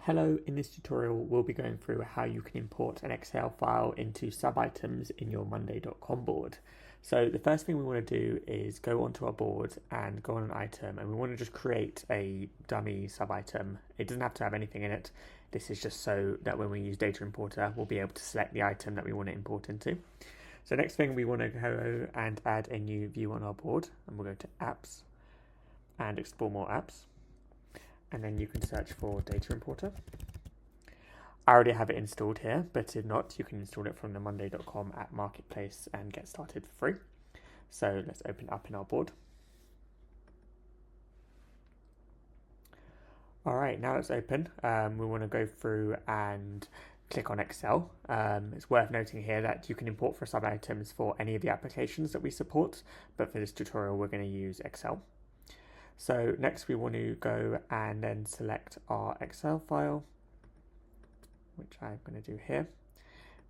Hello, in this tutorial we'll be going through how you can import an Excel file into subitems in your monday.com board. So the first thing we want to do is go onto our board and go on an item, and we want to just create a dummy subitem. It doesn't have to have anything in it. This is just so that when we use data importer we'll be able to select the item that we want to import into. So next thing, we want to go and add a new view on our board, and we'll go to apps and explore more apps. And then you can search for data importer. I already have it installed here, but if not, you can install it from the monday.com app marketplace and get started for free. So let's open it up in our board. All right, now it's open. We want to go through and click on Excel. It's worth noting here that you can import for subitems for any of the applications that we support, but for this tutorial we're going to use Excel. So next we want to go and then select our Excel file, which I'm going to do here.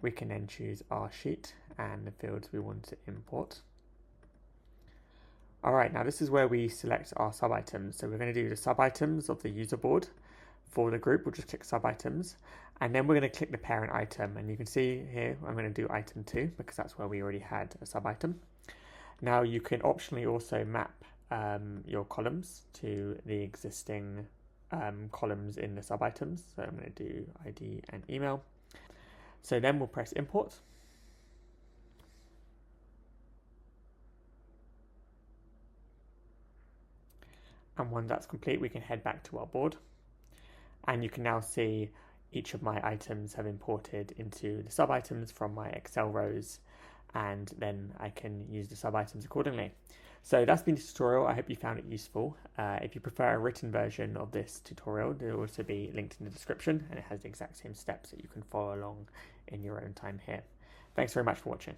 We can then choose our sheet and the fields we want to import. Alright, now this is where we select our subitems. So we're going to do the subitems of the user board. For the group, we'll just click subitems, and then we're going to click the parent item, and you can see here I'm going to do item 2 because that's where we already had a subitem. Now you can optionally also map your columns to the existing columns in the subitems. So I'm going to do ID and email. So then we'll press import. And once that's complete, we can head back to our board. And you can now see each of my items have imported into the subitems from my Excel rows, and then I can use the subitems accordingly. So that's been the tutorial. I hope you found it useful. If you prefer a written version of this tutorial, there will also be linked in the description, and it has the exact same steps that you can follow along in your own time here. Thanks very much for watching.